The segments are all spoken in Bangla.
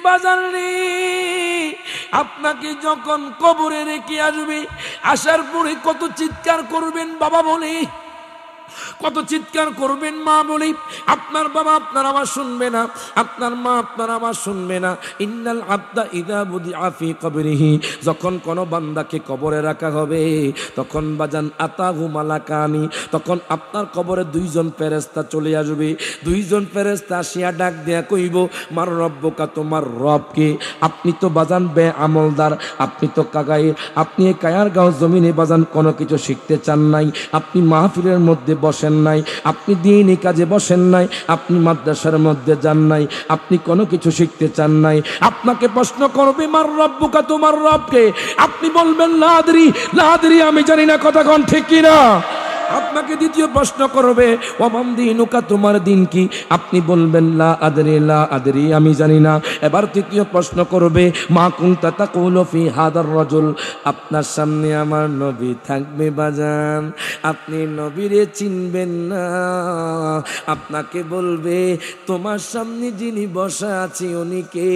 বাজার রে, আপনাকে যখন কবরে রেখে আসবে, আসার পরে কত চিৎকার করবেন বাবা বলে, কত চিৎকার করবেন মা বলে। আপনার বাবা আপনার আওয়াজ শুনবে না, আপনার মা আপনার আওয়াজ শুনবে না। ইন্নাল আবদা ইযা বুদিআ ফি কবরিহি, যখন কোন বান্দাকে কবরে রাখা হবে, তখন বাজান আতাহু মালাকানি, তখন আপনার কবরে দুইজন ফেরেশতা চলে আসবে। দুইজন ফেরেশতা আসিয়া ডাক দেয়া কইব, মার রব্বুকা, তোমার রবকে। আপনি তো বাজান বে আমলদার, আপনি তো কাগাই, আপনি এই কায়ার গাঁও জমিনে বাজান কোনো কিছু শিখতে চান নাই, আপনি মাহফিলের মধ্যে বসেন নাই, আপনি দ্বীনি কাজে বসেন নাই, আপনি মাদ্রাসার মধ্যে যান নাই, আপনি কোনো কিছু শিখতে চান নাই। আপনাকে প্রশ্ন করবে, মার রব্বুকা, তোমার রবকে। আপনি বলবেন লা আদরি, লা আদরি, আমি জানি না। কথা কোন ঠিক কিনা? আপনাকে দ্বিতীয় প্রশ্ন করবে, ওয়ামান দীনুকা, তোমার দিন কি? আপনি বলবেন লা আদরি, লা আদরি, আমি জানি না। এবার তৃতীয় প্রশ্ন করবে, মা কুনতা তাকুলু ফি হাদার রাজুল, আপনার সামনে আমার নবী থাকবে বাজান, আপনি নবীরে চিনবেন না। আপনাকে বলবে, তোমার সামনে যিনি বসা আছে উনি কে?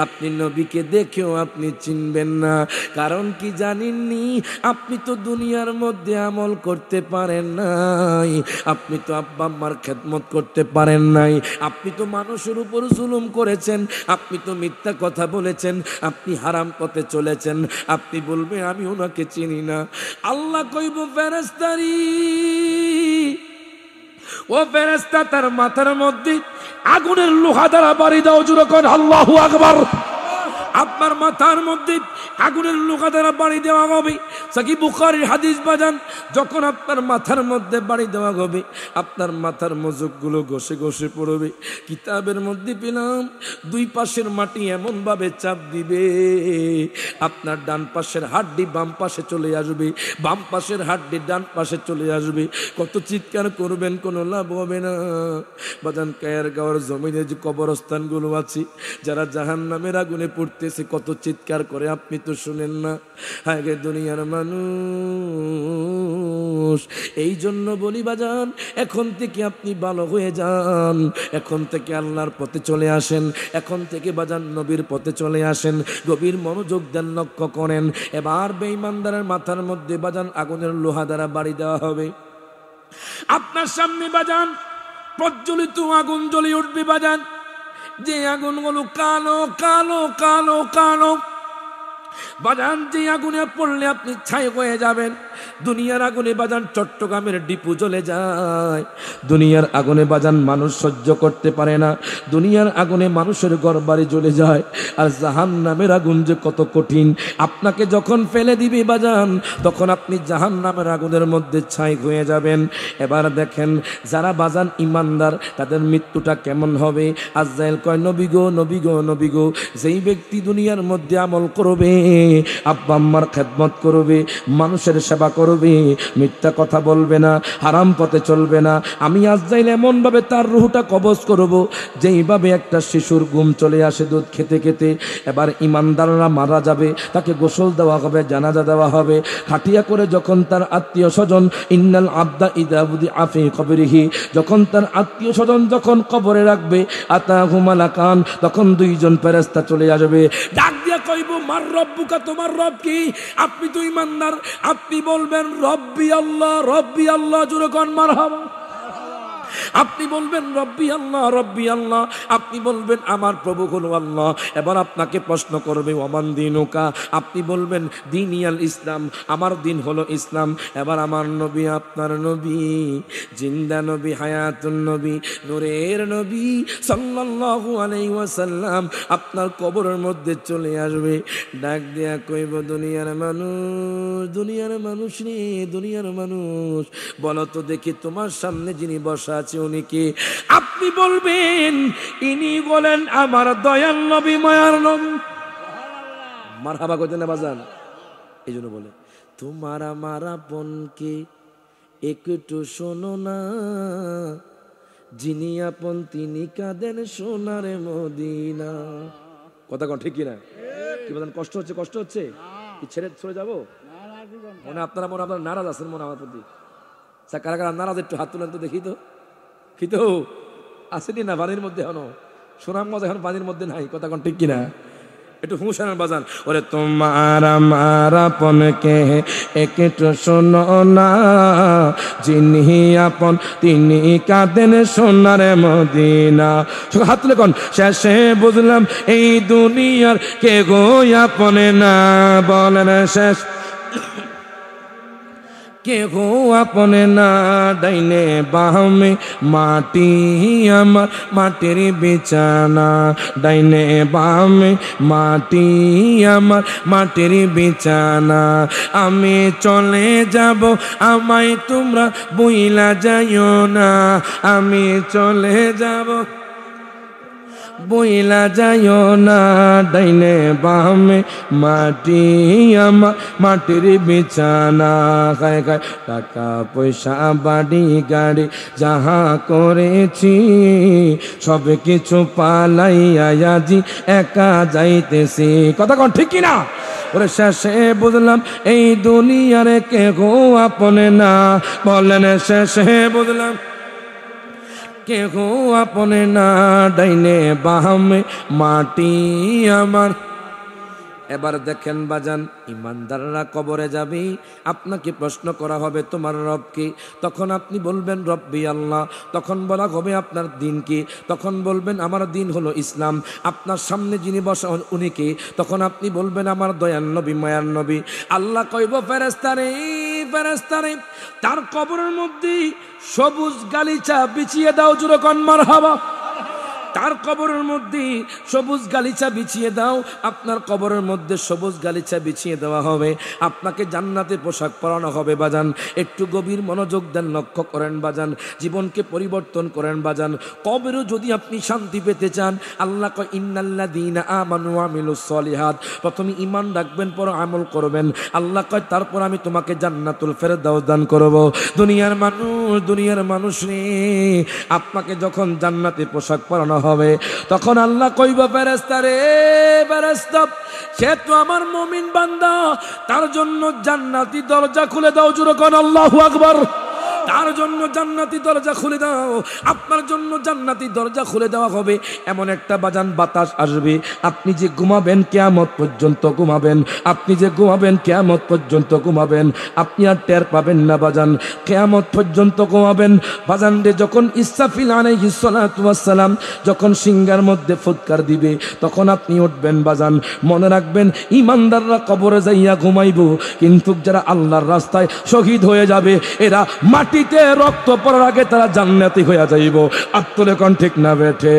আপনি নবীকে দেখেও আপনি চিনবেন না। কারণ কি জানেননি? আপনি তো দুনিয়ার মধ্যে আমল করতে পারেন নাই, আপনি তো আব্বা আম্মার খেদমত করতে পারেন নাই, আপনি তো মানুষের উপর জুলুম করেছেন, আপনি তো মিথ্যা কথা বলেছেন, আপনি হারাম পথে চলেছেন। আপনি বলবে আমি ওনাকে চিনি না। আল্লাহ কইব, ফেরেশতারি, ও ফেরেশতা, তার মাথার মধ্যে আগুনের লোহা দ্বারা বাড়ি দাও। জোরে কোন আল্লাহু আকবার। আপনার মাথার মধ্যে আগুনের লোহা দ্বারা বাড়ি দেওয়া হবে। সহিহ বুখারীর হাদিস বাজান, যখন আপনার মাথার মধ্যে বাড়ি দেওয়া হবে, আপনার মাথার মজকগুলো ঘষে ঘষে পড়বে। কিতাবের মধ্যে পেলাম, দুই পাশের মাটি এমন ভাবে চাপ দিবে, আপনার ডান পাশের হাড্ডি বাম পাশে চলে আসবে, বাম পাশের হাড্ডি ডান পাশে চলে আসবে। কত চিৎকার করবেন, কোনো লাভ হবে না বাজান। কায়ের গাওয়ার জমিনে যে কবরস্থানগুলো আছে, যারা জাহান্নামের আগুনে পড়তেছে, কত চিৎকার করে আপনি তো শুনেন না। আগে দুনিয়ার মানুষ, এই জন্য বলি বাজান, এখন থেকে আপনি ভালো হয়ে যান, এখন থেকে আল্লাহর পথে চলে আসেন, এখন থেকে বাজান নবীর পথে চলে আসেন। গভীর মনোযোগ দেন, লক্ষ্য করেন। এবার বেঈমানদারের মাথার মধ্যে বাজান আগুনের লোহা দ্বারা বাড়ি দেওয়া হবে। আপনার সামনে বাজান প্রজ্বলিত আগুন জ্বলে উঠবে বাজান, যে আগুনগুলো কালো কালো কালো কালো বাজান, যে আগুনে পড়লে আপনি ছাই হয়ে যাবেন। দুনিয়ার আগুনে বাজান চট্টগ্রামের ডিপু জ্বলে যায়, দুনিয়ার আগুনে বাজান মানুষ সহ্য করতে পারে না, দুনিয়ার আগুনে মানুষের ঘরবাড়ি জ্বলে যায়। আর জাহান্নামের আগুন যে কত কঠিন, আপনাকে যখন ফেলে দিবে বাজান, তখন আপনি জাহান্নামের আগুনের মধ্যে ছাই হয়ে যাবেন। এবার দেখেন, যারা বাজান ইমানদার, তাদের মৃত্যুটা কেমন হবে? আজরাইল কয়, নবী গো, নবী গো, নবী গো, যেই ব্যক্তি দুনিয়ার মধ্যে আমল করবে, আব্বা আম্মার খেদমত করবে, মানুষের সেবা করবে, মিথ্যা কথা বলবে না, হারাম পথে চলবে না, আমি আজরাইল এমন ভাবে তার রূহটা কবজ করব, যেইভাবে একটা শিশুর ঘুম চলে আসে দুধ খেতে খেতে। এবার ইমানদাররা মারা যাবে, তাকে গোসল দেওয়া হবে, জানাজা দেওয়া হবে, খাটিয়া করে যখন তার আত্মীয় স্বজন, ইন্নাল আবদা ইযা বুদিআ ফি কবরিহি, যখন তার আত্মীয় স্বজন যখন কবরে রাখবে, আতাহু মালাকান, তখন দুইজন ফেরেশতা চলে আসবে, ডাক দিয়া কইব, মার রব্বুকা, তোমার রব কি? আপনি তো ইমানদার, আপনি বলবেন রব্বি আল্লাহ, রব্বি আল্লাহ। জোরে কোন মারহাবা। আপনি বলবেন রব্বি আল্লাহ, রব্বি আল্লাহ, আপনি বলবেন আমার প্রভু হলো আল্লাহ। এবার আপনাকে প্রশ্ন করবে, ওয়ামান দীনুকা, আপনি বলবেন দীনিয়াল ইসলাম, আমার দিন হলো ইসলাম। এবার আমার নবী, আপনার নবী, জিন্দা নবী, হায়াতুন নবী, নূরের নবী সাল্লাল্লাহু আলাইহি ওয়াসাল্লাম আপনার কবরের মধ্যে চলে আসবে, ডাক দেয়া কইব, দুনিয়ার মানুষ, দুনিয়ার মানুষ রে, দুনিয়ার মানুষ, বলো তো দেখি তোমার সামনে যিনি বসা আছে উনি কে? আপনি বলবেন, ইনি বলেন আমার দয়াল নবী, মায়ার নবী। মারহাবা কইতে না বাজান? এই জন্য বলে, তোমার আমার আপনকে একটু শোনো না, যিনি আপন তিনি কাঁদেন সোনার মদিনা। কথা কোন ঠিক কিনা? কি বলেন? কষ্ট হচ্ছে, কষ্ট হচ্ছে? কি ছেড়ে চলে যাবো? মনে আপনারা মনে আপনার নারাজ আছেন মনে আমার প্রতি? কারা কারা নারাজ একটু হাত তুলেন তো দেখি তো। কি তো আসেনি না বাড়ির মধ্যে হনো? সুনামগঞ্জ এখন পানির মধ্যে নাই, কথা কোন ঠিক কিনা? একটু হুঁশানের বাজান। ওরে তোমার আমার আপনকে একটু শোনো না, যিনি আপন তিনি কাঁদেন সোনার মদিনা। হাত তুলে কোন শেষে বুঝলাম এই দুনিয়ার কে গো আপনে না, বলেন শেষ কে গো আপনে না, ডাইনে বামে মাটি আমার মাটির বিছানা, ডাইনে বামে মাটি আমার মাটির বিছানা, আমি চলে যাব আমায় তোমরা বইলা যাইও না, আমি চলে যাব বইলা যাইও না, ডাইনে বামে মাটি আমার মাটির বিছানা, খায় খায় টাকা পয়সা বাড়ি গাড়ি যাহা করেছি সব কিছু পালাইয়া আজি একা যাইতেছি, কথা কোন ঠিক কিনা? ওরে শেষে বুঝলাম এই দুনিয়ার কে গো আপনে না, বলেন শেষে বুঝলাম কে গো আপনে না, ডাইনে বামে মাটি আমার। এবার দেখেন বাজান, ইমানদাররা কবরে যাবে, আপনাকে প্রশ্ন করা হবে তোমার রব কি? তখন আপনি বলবেন রব্বি আল্লাহ। তখন বলা হবে আপনার দিন কি? তখন বলবেন আমার দিন হলো ইসলাম। আপনার সামনে যিনি বসা উনি কি? তখন আপনি বলবেন আমার দয়ার নবী মায়ার নবী। আল্লাহ কইব ফেরেশতারে ফেরেশতারে তার কবরের মধ্যে সবুজ গালিচা বিছিয়ে দাও, জোরে কোন মারহাবা। তার কবরের মধ্যে সবুজ গালিচা বিছিয়ে দাও, আপনার কবরের মধ্যে সবুজ গালিচা বিছিয়ে দেওয়া হবে, আপনাকে জান্নাতে পোশাক পরানো হবে বাজান। একটু গভীর মনোযোগ দেন, লক্ষ্য করেন বাজান, জীবনকে পরিবর্তন করেন বাজান। কবরেও যদি আপনি শান্তি পেতে চান, আল্লাহ কয় ইন্নাল্লাযীনা আমানু ওয়া আমিলুস সলিহাত, প্রথমে ঈমান রাখবেন পর আমল করবেন। আল্লাহ কয় তারপর আমি তোমাকে জান্নাতুল ফেরদাউস দান করব। দুনিয়ার মানুষ রে, আপনাকে যখন জান্নাতে পোশাক পরানো হবে, তখন আল্লাহ কইবা ফেরেশতা রে ফেরেশতা, সে তো আমার মুমিন বান্দা, তার জন্য জান্নাতি দরজা খুলে দাও, জোরে কোন আল্লাহু আকবার। তার জন্য জান্নাতি দরজা খুলে দাও, আপনার জন্য জান্নাতি দরজা খুলে দেওয়া হবে। এমন একটা বাজান বাতাস আসবে, আপনি যে ঘুমাবেন কিয়ামত পর্যন্ত ঘুমাবেন, আপনি যে ঘুমাবেন কিয়ামত পর্যন্ত ঘুমাবেন, আপনি আর টের পাবেন না বাজান, কিয়ামত পর্যন্ত ঘুমাবেন বাজান রে। যখন ইসরাফিল আলাইহিস সালাতু ওয়াস সালাম যখন সিংহার মধ্যে ফুৎকার দিবে, তখন আপনি উঠবেন বাজান। মনে রাখবেন, ইমানদাররা কবরে যাইয়া ঘুমাইব, কিন্তু যারা আল্লাহর রাস্তায় শহীদ হয়ে যাবে, এরা মাটিতে রক্ত পড়ার আগে তারা জান্নাতি হয়ে যাইব। আত্মলে কোন ঠিক না বেঠে?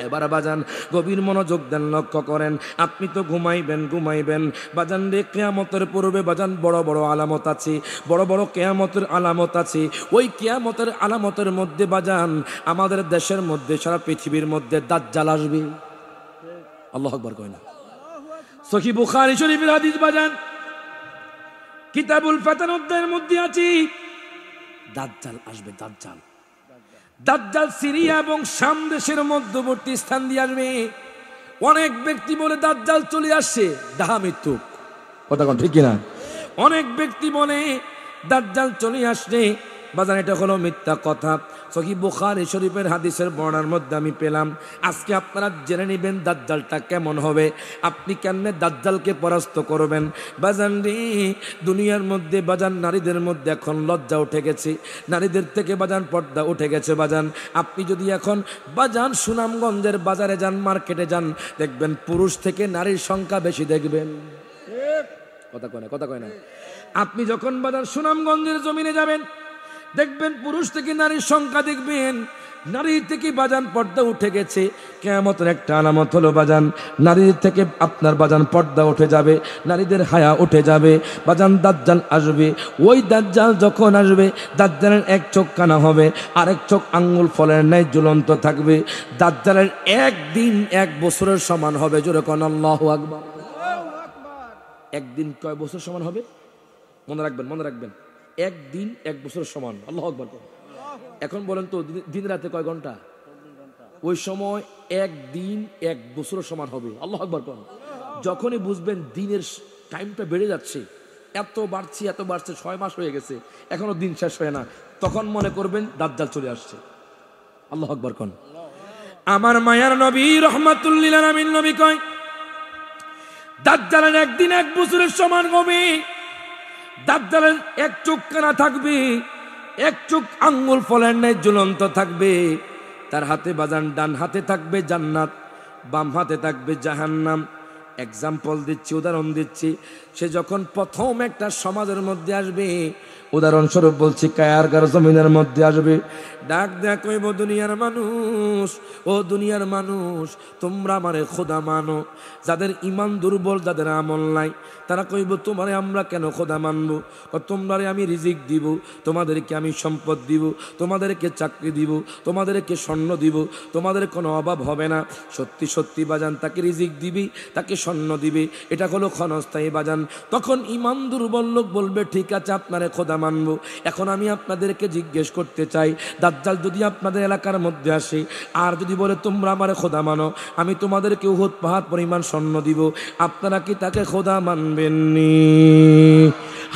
এবার বাজান গভীর মনোযোগ দেন, লক্ষ্য করেন। আপনি তো ঘুমাইবেন বাজান রে। কিয়ামতের পূর্বে বাজান বড় বড় আলামত আছে, বড় বড় কিয়ামতের আলামত আছে। ওই কিয়ামতের আলামতের মধ্যে বাজান আমাদের দেশের মধ্যে, সারা পৃথিবীর মধ্যে দাজ্জাল আসবে। আল্লাহু আকবার কয় না? সহিহ বুখারী শরীফের হাদিস বাজান, কিতাবুল ফাতান অধ্যায়ের মধ্যে আছে, দাজ্জাল আসবে। দাজ্জাল সিরিয়া এবং শাম দেশের মধ্যবর্তী স্থান দিয়ে আসবে। অনেক ব্যক্তি বলে দাজ্জাল চলে আসছে, ডাহা মৃত্যু, কথা কোন ঠিক কিনা? অনেক ব্যক্তি বলে দাজ্জাল চলে আসছে বাজান, এটা হলো মিথ্যা কথা। সহিহ বুখারী শরীফের হাদিসের বর্ণনার মধ্যে আমি পেলাম। আজকে আপনারা জেনে নেবেন দাজ্জালটা কেমন হবে, আপনি কেমনে দাজ্জালকে পরাস্ত করবেন বাজান রে। দুনিয়ার মধ্যে বাজান নারীদের মধ্যে এখন লজ্জা উঠে গেছে, নারীদের থেকে বাজান পর্দা উঠে গেছে বাজান। আপনি যদি এখন বাজান সুনামগঞ্জের বাজারে যান, মার্কেটে যান, দেখবেন পুরুষ থেকে নারীর সংখ্যা বেশি দেখবেন। কথা কয় না? আপনি যখন বাজান সুনামগঞ্জের জমিনে যাবেন, দেখবেন পুরুষ থেকে নারীর সংখ্যা দেখবেন, নারী থেকে বাজান পর্দা উঠে গেছে। কিয়ামতের একটা আলামত হলো বাজান, নারীর থেকে আপনার বাজান পর্দা উঠে যাবে, নারীদের হায়া উঠে যাবে বাজান। দাজ্জাল আসবে। ওই দাজ্জাল যখন আসবে, দাজ্জালের এক চোখ কানা হবে, আরেক চোখ আঙ্গুল ফলের ন্যায় ঝুলন্ত থাকবে। দাজ্জালের একদিন 1 বছরের সমান হবে, জোরে কোন আল্লাহু আকবার। একদিন কয় বছর সমান হবে? মনে রাখবেন, একদিন 1 বছরের সমান। আল্লাহু আকবার। এখন বলেন তো, দিন রাতে কয় ঘন্টা? ওই সময় একদিন 1 বছরের সমান হবে। আল্লাহু আকবার। যখনই বুঝবেন দিনের টাইমটা বেড়ে যাচ্ছে, এত বাড়ছে 6 মাস হয়ে গেছে, এখনো দিন শেষ হয় না, তখন মনে করবেন দাজ্জাল চলে আসছে। আল্লাহু আকবার। আমার মায়ার নবী রহমাতুল লিল আলামিন নবী কয়, দাজ্জালের একদিন 1 বছরের সমান হবে। দাজ্জালের এক চোখ কানা থাকবে, এক চোখ আঙ্গুল ফলের ন্যায় ঝুলন্ত থাকবে। তার হাতে বাজান ডান হাতে থাকবে জান্নাত, বাম হাতে থাকবে জাহান্নাম। এক্সাম্পল দিচ্ছি, উদাহরণ দিচ্ছি। সে যখন প্রথম একটা সমাজের মধ্যে আসবে, উদাহরণস্বরূপ বলছি কায়ারগার জমিনের মধ্যে আসবে, ডাক দেয়া কইব, দুনিয়ার মানুষ, ও দুনিয়ার মানুষ, তোমরা আমারে খোদা মানো। যাদের ইমান দুর্বল, যাদের আমল নাই, তারা কইব তোমারে আমরা কেন খোদা মানবো? তোমরারে আমি রিজিক দিব, তোমাদেরকে আমি সম্পদ দিব, তোমাদেরকে চাকরি দিব, তোমাদেরকে স্বর্ণ দিব, তোমাদের কোনো অভাব হবে না। সত্যি সত্যি বাজান তাকে রিজিক দিবি, তাকে স্বর্ণ দিবি, এটা হলো ক্ষণস্থায়ী বাজান। তখন ইমান দুর্বল লোক বলবে, ঠিক আছে আপনারে খোদা মানবো। এখন আমি আপনাদেরকে জিজ্ঞেস করতে চাই, দাজ্জাল যদি আপনাদের এলাকার মধ্যে আসে আর যদি বলে তোমরা আমারে খোদা মানো, আমি তোমাদেরকে উহুদ পাহাড় পরিমাণ স্বর্ণ দিব, আপনারা কি তাকে খোদা মানবেননি?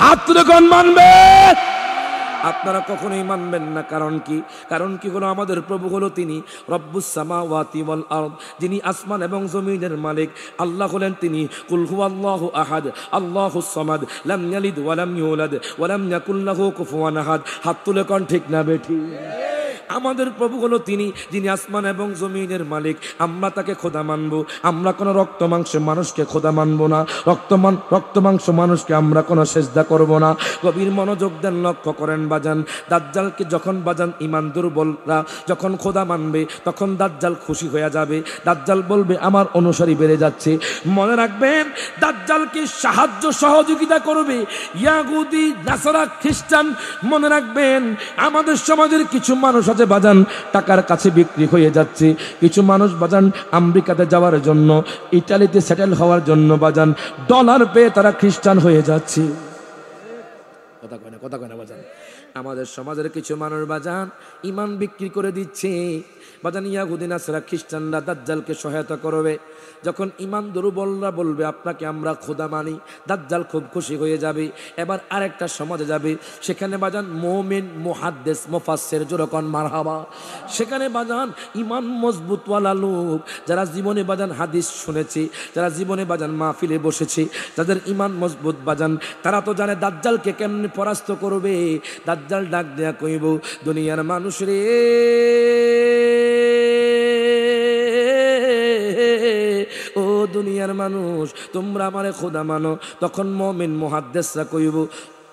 হাত তুলে কোন মানবে? আপনারা কখনোই মানবেন না। কারণ কি? কারণ কি হলো, আমাদের প্রভু হলো তিনি রব্বুস সামাওয়াতি ওয়াল আরদ, যিনি আসমান এবং জমিনের মালিক। আল্লাহ হলেন তিনি কুল হুয়াল্লাহু আহাদ আল্লাহুস সামাদ লাম ইয়ালিদ ওয়া লাম ইউলাদ ওয়া লাম ইয়াকুল লাহু কুফুয়ান আহাদ। হাত তুলে কোন ঠিক না বেঠি? আমাদের প্রভু হলো তিনি যিনি আসমান এবং জমিনের মালিক। আমরা তাকে খোদা মানবো। আমরা কোনো রক্ত মাংস মানুষকে খোদা মানবো না। রক্ত মাংস মানুষকে আমরা কোনো সেজদা করব না। গভীর মনোযোগ দেন, লক্ষ্য করেন বাজান। দাজ্জালকে যখন বাজান ইমান দুর্বলরা যখন খোদা মানবে, তখন দাজ্জাল খুশি হয়ে যাবে। দাজ্জাল বলবে আমার অনুসারী বেড়ে যাচ্ছে। মনে রাখবেন, দাজ্জালকে সাহায্য সহযোগিতা করবে ইয়াহুদি, নাসারা, খ্রিস্টান। মনে রাখবেন, আমাদের সমাজের কিছু মানুষ আছে বাজান টাকার কাছে বিক্রি হয়ে যাচ্ছে। কিছু মানুষ বাজান আমেরিকাতে যাওয়ার জন্য, ইটালিতে সেটেল হওয়ার জন্য বাজান ডলার পেয়ে তারা খ্রিস্টান হয়ে যাচ্ছে। কথা কয় না বাজান? আমাদের সমাজের কিছু মানুষ বাজান ইমান বিক্রি করে দিচ্ছে বাজান। ইয়াহুদি, নাসারা, খ্রিস্টানরা দাজ্জালকে সহায়তা করবে। যখন ইমান দুর্বলরা বলবে আপনাকে আমরা খোদা মানি, দাজ্জাল খুব খুশি হয়ে যাবে। এবার আরেকটা সমাজে যাবে, সেখানে বাজান মুমিন, মুহাদ্দিস, মুফাসসির, যেরকম মারহাবা। সেখানে বাজান ইমান মজবুতওয়ালা লোক, যারা জীবনে বাজান হাদিস শুনেছে, যারা জীবনে বাজান মাহফিলে বসেছে, যাদের ইমান মজবুত বাজান, তারা তো জানে দাজ্জালকে কেমনে পরাস্ত করবে। দাজ্জাল ডাক দেয়া কইব, দুনিয়ার মানুষ রে, ও দুনিয়ার মানুষ, তোমরা আমারে খোদা মানো। তখন মুমিন মুহাদ্দিসরা কইব,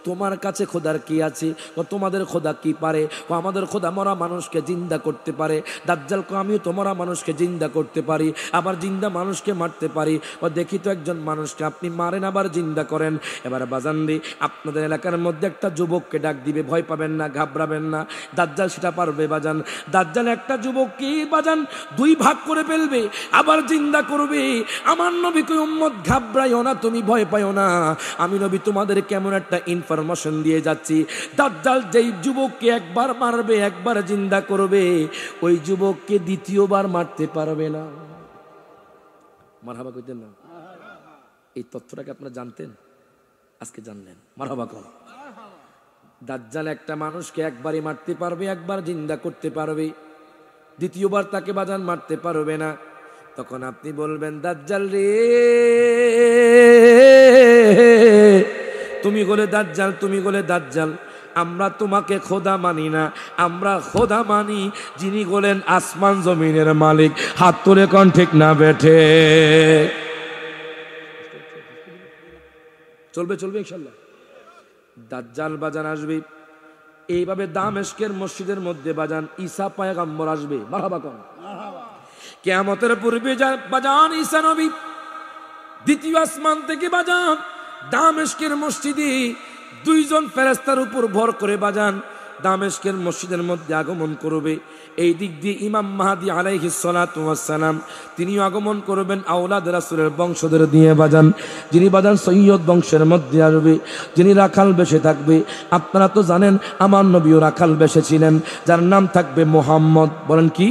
তোমার কাছে খোদার কি আছে? তোমাদের খোদা কি পারে? আমাদের খোদা মরা মানুষকে জিন্দা করতে পারে। দাজ্জাল কো আমিও তো মরা মানুষকে জিন্দা করতে পারি, আবার জিন্দা মানুষকে মারতে পারি। দেখি তো একজন মানুষকে আপনি মারেন আবার জিন্দা করেন। এবার বাজান রে, আপনাদের এলাকার মধ্যে একটা যুবককে ডাক দিবে, ভয় পাবেন না, ঘাবড়াবেন না। দাজ্জাল সেটা পারবে বাজান। দাজ্জাল একটা যুবককে বাজান 2 ভাগ করে ফেলবে, আবার জিন্দা করবে। আমার নবী কই, উম্মত ঘাবড়াইও না, তুমি ভয় পাইও না, আমি নবী তোমাদের কেমন একটা ইনফরমেশন দিয়ে যাচ্ছি। দাজ্জাল যেই যুবককে একবার মারবে, একবার জিন্দা করবে, ওই যুবককে দ্বিতীয়বার মারতে পারবে না। মারহাবা কইতেন না? এই তথ্যটাকে আপনারা জানতেন? আজকে জানলেন, মারহাবা কর। দাজ্জাল একটা মানুষকে একবারই মারতে পারবে, একবার জিন্দা করতে পারবে, দ্বিতীয়বার তাকে বাজান মারতে পারবে না। তখন আপনি বলবেন, দাজ্জাল রে, তুমি বলে দাজ্জাল, তুমি বলে দাজ্জাল, আমরা তোমাকে খোদা মানি না, আমরা খোদা মানি যিনি বলেন আসমান জমিনের মালিক। হাত তুলে কোন ঠিক না বেঠে? চলবে চলবে ইনশাআল্লাহ। দাজ্জাল বাজান আসবে এইভাবে। দামেস্কের মসজিদের মধ্যে বাজান ঈসা পয়গম্বর আসবে। মারহাবা কোন? কিয়ামতের পূর্বে বাজান ঈসা নবী দ্বিতীয় আসমান থেকে বাজান দামেস্কের মসজিদে 2 জন ফেরেশতার উপর ভর করে বাজান দামেস্কের মসজিদের মধ্যে আগমন করবে। এই দিক দিয়ে ইমাম মাহদী আলাইহিস সালাতু ওয়াস সালাম তিনিও আগমন করবেন আওলাদ রাসূলের বংশধর দিয়ে বাজান, যিনি বাজান সৈয়দ বংশের মধ্যে আসবে, যিনি রাখাল বেশে থাকবে। আপনারা তো জানেন আমার নবীও রাখাল বেশে ছিলেন, যার নাম থাকবে মুহাম্মদ। বলেন কি?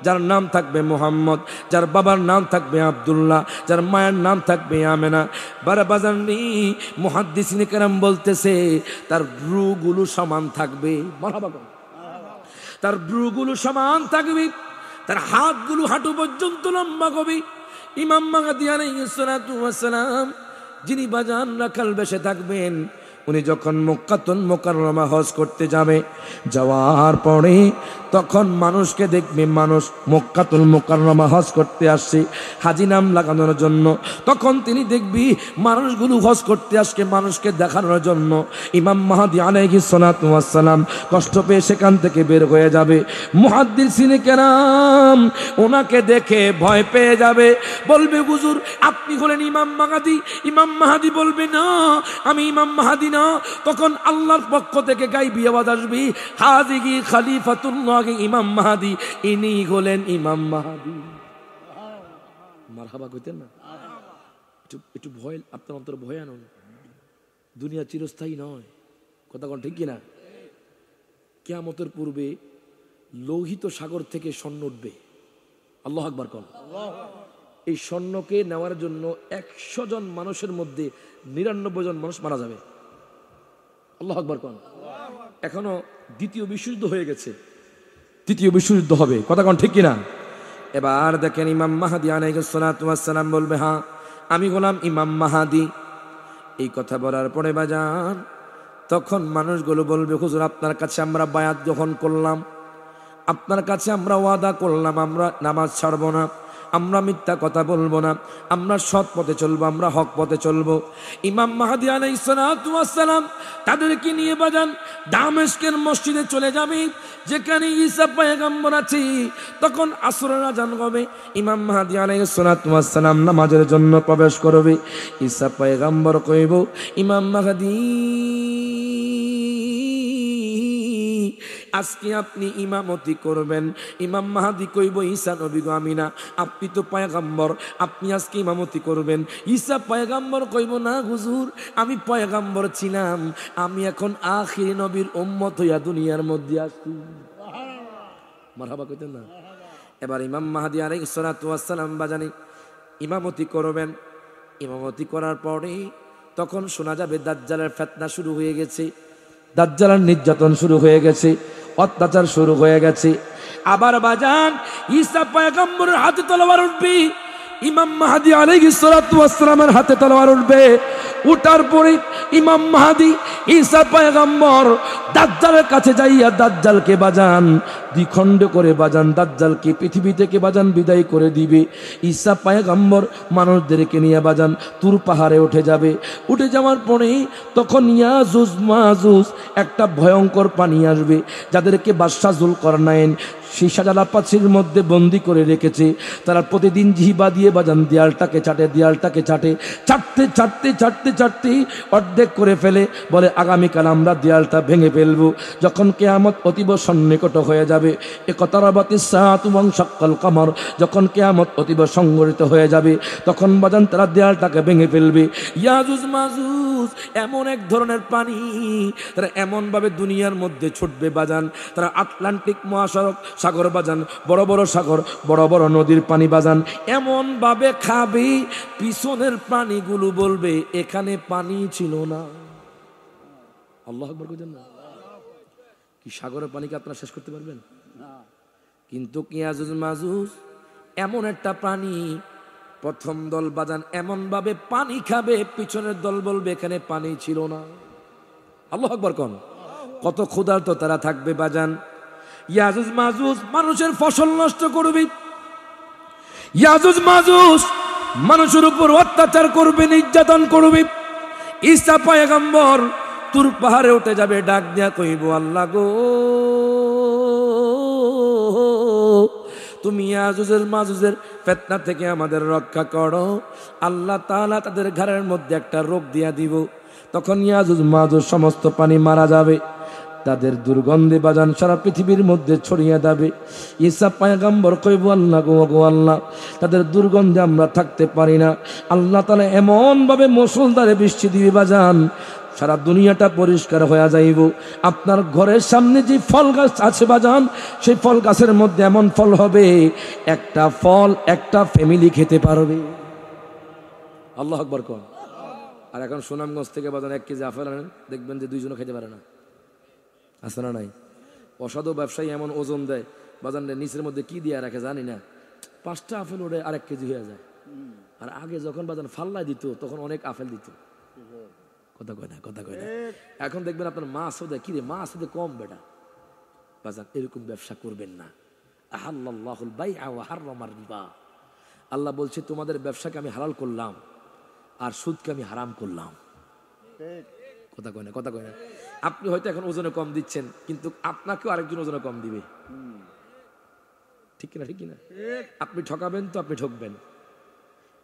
যার নাম থাকবে মুহাম্মদ, যার বাবার নাম থাকবে আব্দুল্লাহ, যার মায়ের নাম থাকবে আমেনা। বাজানি মুহাদ্দিসিনে কেরাম বলতেছে তার ভ্রুগুলো সমান থাকবে। মারহাবা, তার ভ্রুগুলো সমান থাকবে, তার হাতগুলো হাঁটু পর্যন্ত লম্বা হবে। ইমাম মাহদী আলাইহিস সালাতু ওয়াস সালাম যিনি বাজান রাখাল বেশে থাকবেন, উনি যখন মক্কাতুল মুকাররমা হজ করতে যাবে, যাওয়ার পরে তখন মানুষকে দেখবে, মানুষ মক্কাতুল মুকাররমা হজ করতে আসছে হাজি নাম লাগানোর জন্য। তখন তিনি দেখবি মানুষগুলো হজ করতে আসছে মানুষকে দেখানোর জন্য। ইমাম মাহদী আলাইহিস সালাতু ওয়াস সালাম কষ্ট পেয়ে সেখান থেকে বের হয়ে যাবে। মুহাদ্দিসিনে কেরাম ওনাকে দেখে ভয় পেয়ে যাবে, বলবে হুজুর আপনি হলেন ইমাম মাহদী। ইমাম মাহদী বলবে না, আমি ইমাম মাহদী না। তখন আল্লাহর পক্ষ থেকে গায়বী আওয়াজ আসবে, হাযিহি খলিফাতুল্লাহ ইমাম মাহদী, ইনি হলেন ইমাম মাহদী। মারহাবা কইতেন না? একটু ভয় আপনার অন্তরে ভয় আনুন। দুনিয়া চিরস্থায়ী নয়, কথা কোন ঠিক কিনা? কিয়ামতের পূর্বে লোহিত সাগর থেকে স্বর্ণ উঠবে। আল্লাহু আকবার কোন। এই স্বর্ণকে নেওয়ার জন্য 100 জন মানুষের মধ্যে 99 জন মানুষ মারা যাবে। আল্লাহু আকবার কোন। এখনো দ্বিতীয় বিশ্বযুদ্ধ হয়ে গেছে, তৃতীয় বিশ্বযুদ্ধ হবে, কথা কোন ঠিক কিনা? এবার দেখেন ইমাম মাহদী আলাইহিস সালাতু ওয়াস সালাম বলবে, হ্যাঁ আমি হলাম ইমাম মাহদী। এই কথা বলার পরে বাজান তখন মানুষগুলো বলবে, হুজুর আপনার কাছে আমরা বায়াত গ্রহণ করলাম, আপনার কাছে আমরা ওয়াদা করলাম, আমরা নামাজ ছাড়বো না, আমরা মিথ্যা কথা বলবো না, আমরা সৎ পথে চলবো, আমরা হক পথে চলবো। ইমাম মাহদী আলাইহিস সালাতু ওয়াস সালাম তাদেরকে নিয়ে বাজান দামেস্কের মসজিদে চলে যাবে, যেখানে ঈসা পয়গম্বর আছে। তখন আসরের আযান হবে, ইমাম মাহদী আলাইহিস সালাতু ওয়াস সালাম নামাজের জন্য প্রবেশ করবে। ঈসা পয়গম্বর কইব, ইমাম মাহদী আজকে আপনি ইমামতি করবেন। ইমাম মাহদী কইব, ঈসা নবী গো আমি না, আপনি তো পয়গম্বর, আপনি আজকে ইমামতি করবেন। ঈসা পয়গম্বর কইব, না হুজুর আমি পয়গম্বর ছিলাম, আমি এখন আখির নবীর উম্মত হইয়া দুনিয়ার মধ্যে আসছি। মারহাবা কইতেন না? এবার ইমাম মাহদী আলাইহিস সালাতু ওয়াস সালাম বাজানি ইমামতি করবেন। ইমামতি করার পরে তখন শোনা যাবে দাজ্জালের ফিতনা শুরু হয়ে গেছে, দাজ্জালের নির্যাতন শুরু হয়ে গেছে, অত্যাচার শুরু হয়ে গেছে। আবার বাজান ঈসা পয়গম্বরের হাতে তলোয়ার উঠবে, ইমাম মাহদী আলাইহিস সালাতু ওয়াস সালামের হাতে তলোয়ার উঠবে। উঠার পরে ইমাম মাহদী ঈসা পয়গম্বর দাজ্জালের কাছে যাইয়া দাজ্জালকে বাজান দ্বিখণ্ড করে বাজান দাজ্জালকে পৃথিবী থেকে বাজান বিদায় করে দিবে। ঈসা পয়গম্বর মানুষদেরকে নিয়ে বাজান তুর পাহাড়ে উঠে যাবে। উঠে যাওয়ার পরে তখন ইয়াজুজ মাজুজ একটা ভয়ঙ্কর পানি আসবে, যাদেরকে বাদশা যুলকারনাইন সীসাজালা পাচির মধ্যে বন্দি করে রেখেছে। তারা প্রতিদিন জিহ্বা দিয়ে বাজান দেয়ালটাকে চাটে, দেয়ালটাকে চাটে, চাটতে চাটতে চাটতে চাটতে অর্ধেক করে ফেলে, বলে আগামীকাল আমরা দেয়ালটা ভেঙে ফেলবো। যখন কিয়ামত অতীব সন্নিকট হয়ে যাবে, ইকতারাবাতিস সাআতু ওয়ানশাক্কাল কমর, যখন কিয়ামত অতীব সংঘটিত হয়ে যাবে, তখন বাজান তারা দেয়ালটাকে ভেঙে ফেলবে। ইয়াজুজ মাজুজ এমন এক ধরনের পানি, তারা এমনভাবে দুনিয়ার মধ্যে ছুটবে বাজান, তারা আটলান্টিক মহাসড়ক সাগর বাজান, বড় বড় সাগর, বড় বড় নদীর পানি বাজান এমন ভাবে খাবে, পিছনের প্রাণীগুলো বলবে এখানে পানি ছিল না। আল্লাহু আকবার কইতেন না? কি সাগরের পানিকে আপনারা শেষ করতে পারবেন? কিন্তু ইয়াজুজ মাজুজ এমন একটা প্রাণী, প্রথম দল বাজান এমন ভাবে পানি খাবে, পিছনের দল বলবে এখানে পানি ছিল না। আল্লাহু আকবার কোন। কত ক্ষুধার্ত তারা থাকবে বাজান। ইয়াজুজ মাজুজ মানুষের ফসল নষ্ট করবে, ইয়াজুজ মাজুজ মানুষের উপর অত্যাচার করবে, নির্যাতন করবে। ঈসা পয়গম্বর তুর পাহাড়ে উঠে যাবে, ডাক দিয়া কইব, আল্লাহ গো তুমি ইয়াজুজের মাজুজের ফিতনা থেকে আমাদের রক্ষা করো। আল্লাহ তাআলা তাদের ঘরের মধ্যে একটা রোগ দিয়া দিব, তখন ইয়াজুজ মাজুজ সমস্ত পানি মারা যাবে, তাদের দুর্গন্ধে বাজান সারা পৃথিবীর মধ্যে ছড়িয়ে যাবে। ঈসা পয়গম্বর কইব, আল্লাহ গো আল্লাহ তাদের দুর্গন্ধে আমরা থাকতে পারি না। আল্লাহ তাআলা এমন ভাবে মুষলধারে বৃষ্টি দিবে বাজান, সারা দুনিয়াটা পরিষ্কার হয়ে যাইব। আপনার ঘরের সামনে যে ফল গাছ আছে বাজান, সেই ফল গাছের মধ্যে এমন ফল হবে, একটা ফল একটা ফ্যামিলি খেতে পারবে। আল্লাহু আকবার কোন। আর এখন সুনামগঞ্জ থেকে বাজান 1 কেজি আপেল আনেন, দেখবেন যে 2 জনও খেতে পারে না। আছে না নাই? অসাধু ব্যবসায়ী এমন ওজন দেয়, বাজানরে নিচের মধ্যে কি দিয়ে রাখে জানি না, 5টা আপেল ওরে 1 কেজি হয়ে যায়। আর আগে যখন বাজান ফাল্লায় দিত তখন অনেক আপেল দিত। কথা কয় না, কথা কয় না। এখন দেখবেন আপনার মাছ দেয়, কি রে মাছ দে কম বেটা। বাজান এরকম ব্যবসা করবেন না। আহাল্লাহুল বাইআ ওয়া হাররামার রিবা। আল্লাহ বলছে তোমাদের ব্যবসাকে আমি হালাল করলাম আর সুদকে আমি হারাম করলাম। কথা কয় না, কথা কয় না। আপনি হয়তো এখন ওজনে কম দিচ্ছেন, কিন্তু আপনাকেও আরেকজন ওজনে কম দিবে। ঠিক কিনা, ঠিক কিনা? আপনি ঠকাবেন তো আপনি ঠকবেন,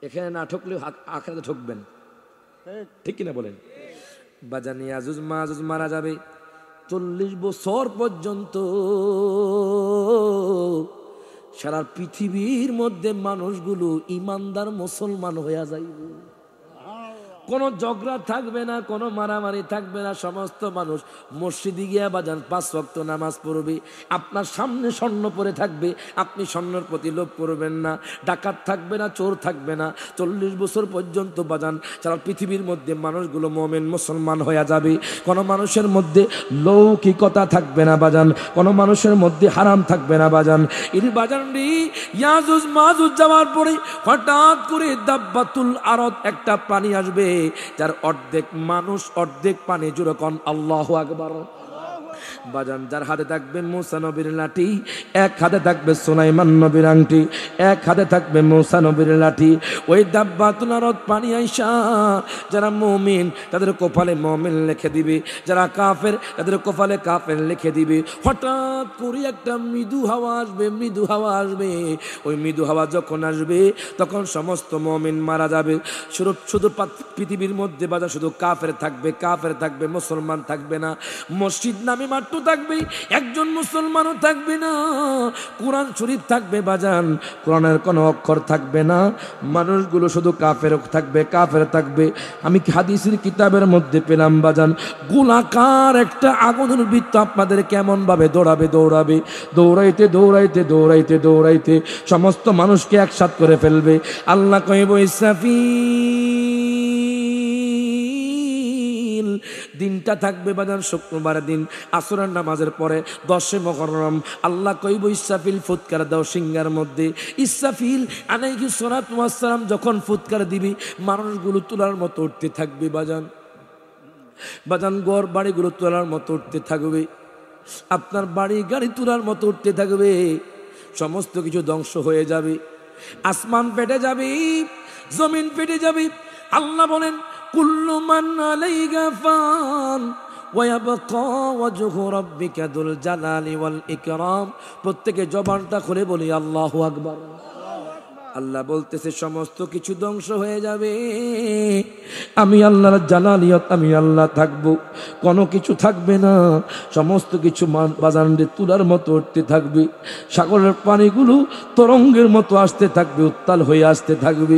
এখানে না ঠকলেও আখিরাতে ঠকবেন। ঠিক কিনা বলেন? বাজান ইয়াজুজ মাজুজ মারা যাবে 40 বছর পর্যন্ত। সারা পৃথিবীর মধ্যে মানুষগুলো ইমানদার মুসলমান হয়ে যাইবে। কোনো ঝগড়া থাকবে না, কোনো মারামারি থাকবে না। সমস্ত মানুষ মসজিদে গিয়া বাজান 5 ওয়াক্ত নামাজ পড়বে। আপনার সামনে স্বর্ণ পরে থাকবে, আপনি স্বর্ণের প্রতি লোভ করবেন না। ডাকাত থাকবে না, চোর থাকবে না। 40 বছর পর্যন্ত বাজান সারা পৃথিবীর মধ্যে মানুষগুলো মুমিন মুসলমান হয়ে যাবে। কোনো মানুষের মধ্যে লৌকিকতা থাকবে না বাজান, কোনো মানুষের মধ্যে হারাম থাকবে না বাজান। এই বাজান রে ইয়াজুজ মাজুজ যাওয়ার পরে হঠাৎ করে দাব্বাতুল আরদ একটা প্রাণী আসবে, যার অর্ধেক মানুষ অর্ধেক পানি। জোরে কোন আল্লাহু আকবার। বাজান যার হাতে থাকবে মুসা নবীর লাঠি, এক হাতে থাকবে সুলাইমান নবীর আংটি, এক হাতে থাকবে মুসা নবীর লাঠি। ওই দাব্বাতুল আরদ পানি আইসা যারা মুমিন তাদের কপালে মুমিন লিখে দিবে, যারা কাফের তাদের কপালে কাফের লিখে দিবে। হঠাৎ করে একটা মৃদু হাওয়া আসবে, মৃদু হাওয়া আসবে। ওই মৃদু হাওয়া যখন আসবে তখন সমস্ত মুমিন মারা যাবে। শুধু পৃথিবীর মধ্যে বাজার শুধু কাফের থাকবে, কাফের থাকবে, মুসলমান থাকবে না। মসজিদ নামে মাত্র থাকবে, একজন মুসলমানও থাকবে না। কোরআন শরীফ থাকবে বাজান, কোরআনের কোনো অক্ষর থাকবে না। মানুষগুলো শুধু কাফের থাকবে, কাফের থাকবে। আমি হাদিসের কিতাবের মধ্যে পেলাম বাজান, গোলাকার একটা আগুনের বৃত্ত আপনাদের কেমন ভাবে দৌড়াবে, দৌড়াবে, দৌড়াইতে দৌড়াইতে দৌড়াইতে দৌড়াইতে সমস্ত মানুষকে একসাথ করে ফেলবে। আল্লাহ কইব ইসরাফিল। দিনটা থাকবে বাজান শুক্রবার দিন, আসরের নামাজের পরে 10 মুহররম। আল্লাহ কইব ইসরাফিল ফুৎকার দাও সিংহার মধ্যে। ইসরাফিল আলাইহিস সালাতু ওয়াস সালাম যখন ফুৎকার দিবি মানুষগুলো তোলার মতো উঠতে থাকবে বাজান। বাজান ঘর বাড়িগুলো তোলার মতো উঠতে থাকবে, আপনার বাড়ি গাড়ি তোলার মতো উঠতে থাকবে। সমস্ত কিছু ধ্বংস হয়ে যাবে, আসমান ফেটে যাবে, জমিন ফেটে যাবে। আল্লাহ বলেন কুল্লু মান আলাইহা ফান ওয়া ইয়াবকা ওয়াজহু রাব্বিকা যুল জালালি ওয়াল ইকরাম। প্রত্যেকে জবানটা খুলে বলি আল্লাহু আকবার। আল্লাহ বলতেছে সমস্ত কিছু ধ্বংস হয়ে যাবে, আমি আল্লাহর জালালিয়ত, আমি আল্লাহ থাকবো, কোনো কিছু থাকবে না। সমস্ত কিছু বাজারে তুলার মতো উঠতে থাকবে, সাগরের পানিগুলো তরঙ্গের মতো আসতে থাকবে, উত্তাল হয়ে আসতে থাকবে।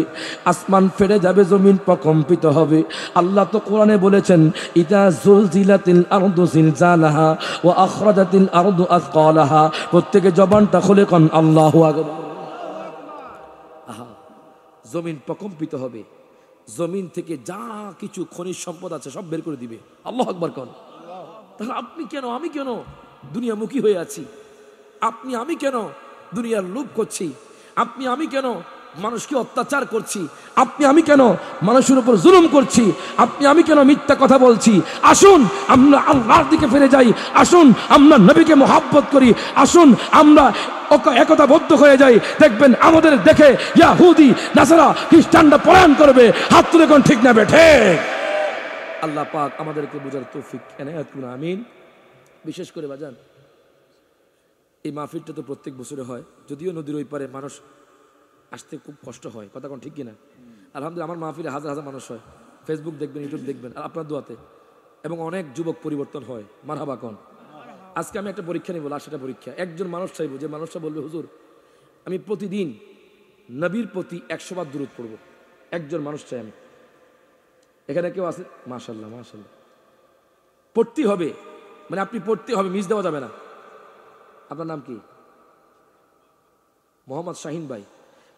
আসমান ফেটে যাবে, জমিন প্রকম্পিত হবে। আল্লাহ তো কোরআনে বলেছেন ইদা জুলজিলাতিল আরদু জিলজালাহা ওয়া আখরাজাতিল আরদু আসকালাহা। প্রত্যেকে জবানটা খুলে কোন আল্লাহু আকবার। জমিন প্রকম্পিত হবে, জমিন থেকে যা কিছু খনিজ সম্পদ আছে সব বের করে দিবে। আল্লাহু আকবার কোন। তাহলে আপনি কেন আমি কেন দুনিয়ামুখী হয়ে আছি? আপনি আমি কেন দুনিয়ার লোভ করছি? আপনি আমি কেন মানুষকে অত্যাচার করছি? আপনি আমি কেন মানুষের উপর জুলুম করছি? আপনি আমি কেন মিথ্যা কথা বলছি? আসুন আমরা আল্লাহর দিকে ফিরে যাই, আসুন আমরা নবীকে মহব্বত করি, আসুন আমরা একতাবদ্ধ হয়ে যাই। দেখবেন আমাদের দেখে ইহুদি নাসারা খ্রিস্টানরা পলায়ন করবে। হাত তুলে কোন ঠিক না বেঠে? আল্লাহ পাক আমাদেরকে বুঝার তৌফিক এনায়েত করুন, আমিন। বিশেষ করে বাজান এই মাহফিলটা তো প্রত্যেক বছরে হয়, যদিও নদীর ওই পারে মানুষ আসতে খুব কষ্ট হয়, কথা কোন ঠিক কিনা? আলহামদুলিল্লাহ আমার মাহফিলে হাজার হাজার মানুষ হয়। ফেসবুক দেখবেন, ইউটিউব দেখবেন, আর আপনার দোয়াতে এবং অনেক যুবক পরিবর্তন হয়। মারহাবা কোন। আজকে আমি একটা পরীক্ষা নিব, লাস্ট পরীক্ষা। একজন মানুষ চাইবো, যে মানুষটা বলবে হুজুর আমি প্রতিদিন নবীর প্রতি 100 বার দুরূদ পড়ব। একজন মানুষ চাই আমি। এখানে কেউ আছে? মাশাআল্লাহ মাশাআল্লাহ। পড়তে হবে, মানে আপনি পড়তে হবে, মিস দেওয়া যাবে না। আপনার নাম কি? মোহাম্মদ শাহিন ভাই।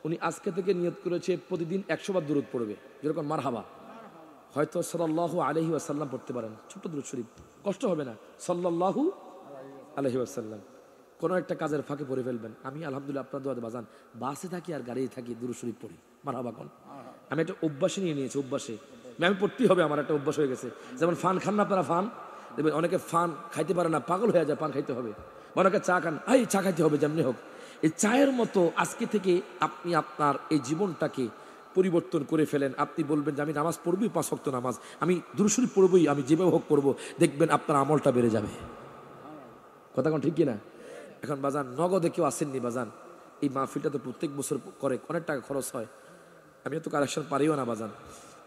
উনি আজকে থেকে নিয়ত করেছে প্রতিদিন 100 বার দুরূদ পড়বে, যেরকম মারহাবা। হয়তো সাল্লাল্লাহু আলাইহি ওয়াসাল্লাম পড়তে পারেন, ছোট্ট দুরূদ শরীফ, কষ্ট হবে না। সাল্লাল্লাহু আলাইহি ওয়াসাল্লাম কোনো একটা কাজের ফাঁকে পড়ে ফেলবেন। আমি আলহামদুলিল্লাহ আপনার দোয়াতে বাজান বাসে থাকি আর গাড়িতে থাকি দুরূদ শরীফ পড়ি, মারহাবা কোন। আমি একটা অভ্যাসে নিয়ে নিয়েছি, অভ্যাসে আমি পড়তেই হবে, আমার একটা অভ্যাস হয়ে গেছে। যেমন ফান খান না আপনারা, ফান দেখবেন অনেকে ফান খাইতে পারে না, পাগল হয়ে যায়, পান খাইতে হবে। অনেকে চা খান, এই চা খাইতে হবে যেমনি হোক। এই চায়ের মতো আজকে থেকে আপনি আপনার এই জীবনটাকে পরিবর্তন করে ফেলেন। আপনি বলবেন যে আমি নামাজ পড়বই, 5 ওয়াক্ত নামাজ, আমি দুরূদ শরীফ পড়বই, আমি যেভাবে হোক করবো, দেখবেন আপনার আমলটা বেড়ে যাবে। কথা কোন ঠিক কিনা? এখন বাজান নগদে কেউ আসেননি বাজান, এই মাহফিলটা তো প্রত্যেক বছর করে, অনেক টাকা খরচ হয়, আমি তো কালেকশন পারিও না বাজান।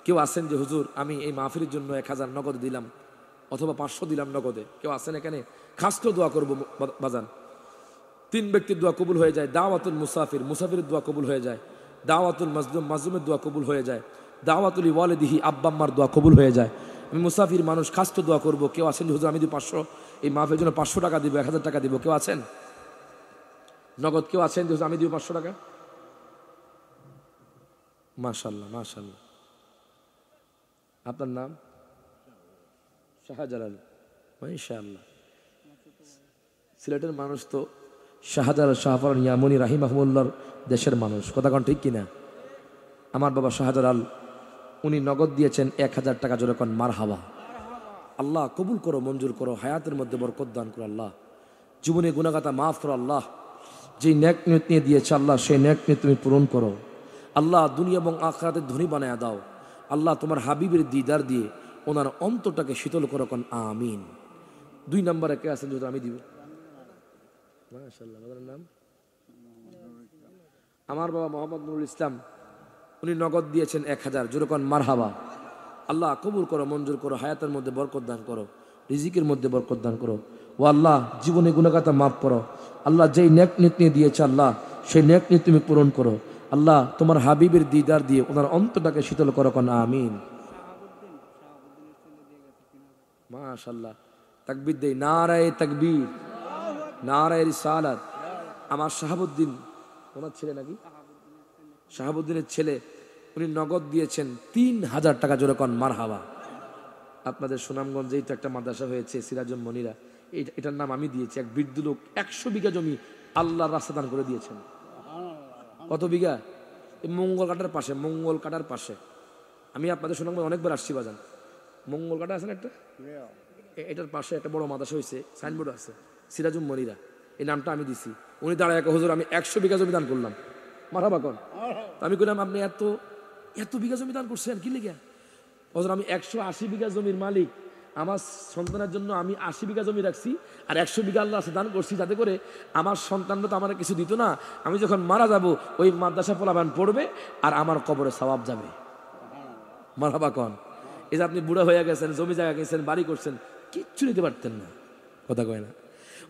কেউ আসেন যে হুজুর আমি এই মাহফিলের জন্য 1000 নগদ দিলাম অথবা 500 দিলাম নগদে, কেউ আসেন এখানে? খাস করে দোয়া করবো বাজান। 3 ব্যক্তির দোয়া কবুল হয়ে যায়, দাওয়াতুল মুসাফির, মুসাফিরের দোয়া কবুল হয়ে যায়, দাওয়াতুল মাজলুম, মাজলুমের দোয়া কবুল হয়ে যায়, দাওয়াতুল ওয়ালিদিহি, আব্বা আম্মার দোয়া কবুল হয়ে যায়। আমি মুসাফির মানুষ, খাস করে দোয়া করবো। কেউ আসেন যে হুজুর আমি 500 এই মাহফিলের জন্য 500 টাকা দিব, 1000 টাকা দিব, কেউ আছেন নগদ? কেউ আছেন যে আমি দিব 500 টাকা? মাশাআল্লাহ মাশাআল্লাহ। আপনার নাম? শাহজালাল, মাশাআল্লাহ। সিলেটের মানুষ তো শাহজালাল শাহফরান ইয়ামনি রাহিমাহুল্লাহর দেশের মানুষ, কথা কোন ঠিক কিনা? আমার বাবা শাহজালাল, উনি নগদ দিয়েছেন 1000 টাকা, জোরে কোন মারহাবা। আল্লাহ কবুল করো, মঞ্জুর করো, হায়াতের মধ্যে বরকত দান করো আল্লাহ, জীবনে গুনাহগাতা মাফ করো আল্লাহ, যে নেক নিয়ত নিয়ে দিয়েছে আল্লাহ সেই নেক নিয়ত তুমি পূরণ করো আল্লাহ, দুনিয়া এবং আখিরাতের ধনী বানায়া দাও আল্লাহ, তোমার হাবিবের দিদার দিয়ে ওনার অন্তরটাকে শীতল করো, কোন আমিন। 2 নম্বরে কে আছেন যদি আমি দিব? মাশাআল্লাহ, আপনার নাম? আমার বাবা মোহাম্মদ নুরুল ইসলাম, উনি নগদ দিয়েছেন 1000, জোরে কোন মারহাবা। আল্লাহ কবুল করো, মঞ্জুর করো, হায়াতের মধ্যে বরকত দান করো, রিজিকের মধ্যে বরকত দান করো। ও আল্লাহ জীবনে গুনাহগাতা মাফ করো আল্লাহ, যেই নেক নিয়ত নিয়ে দিয়েছে আল্লাহ সেই নেক নিয়ত তুমি পূরণ করো আল্লাহ, তোমার হাবিবের দিদার দিয়ে ওনার অন্তরটাকে শীতল করো, কোন আমিন। মাশাআল্লাহ, তাকবীর দেই, নারায়ে তাকবীর, নারায়ে রিসালাত। আমার শাহাবুদ্দিন, ওনার ছেলে নাকি? শাহাবুদ্দিনের ছেলে, উনি নগদ দিয়েছেন 3000 টাকা, জোরে কোন মারহাবা। আপনাদের সুনামগঞ্জে তো একটা মাদ্রাসা হয়েছে সিরাজুল মনিরা, এটার নাম আমি দিয়েছি। এক বৃদ্ধ লোক 100 বিঘা জমি আল্লাহর রাস্তা দান করে দিয়েছেন। কত বিঘা? মঙ্গল কাটার পাশে, মঙ্গল কাটার পাশে। আমি আপনাদের সুনামগঞ্জ অনেকবার আসছি বাজান, মঙ্গল কাটা আছে না একটা, এটার পাশে একটা বড় মাদ্রাসা হয়েছে, সাইনবোর্ড আছে সিরাজুল মনিরা, এই নামটা আমি দিছি। উনি দাঁড়ায় হুজুর আমি 100 বিঘা জমি দান করলাম, মারহাবা কোন। আমি কইলাম আপনি এত বিঘা জমি দান করছেন কি লিগা? হুজুর আমি 180 বিঘা জমির মালিক, আমার সন্তানের জন্য আমি 80 বিঘা জমি রাখছি আর 100 বিঘা আল্লাহ দান করছি, যাতে করে আমার সন্তানরা তো আমার কিছু দিত না, আমি যখন মারা যাব ওই মাদ্রাসা পোলাপান পড়বে আর আমার কবরে সওয়াব যাবে, মারহাবা কোন। এই যে আপনি বুড়া হয়ে গেছেন, জমি জায়গা কিনছেন, বাড়ি করছেন, কিচ্ছু নিতে পারতেন না, কথা কয় না?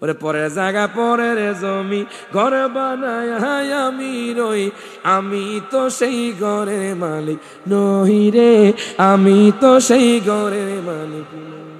ওরে পরের জায়গা পরের জমি ঘর বানায় আমি রই, আমি তো সেই ঘরের মালিক নই রে, আমি তো সেই ঘরের মালিক নই।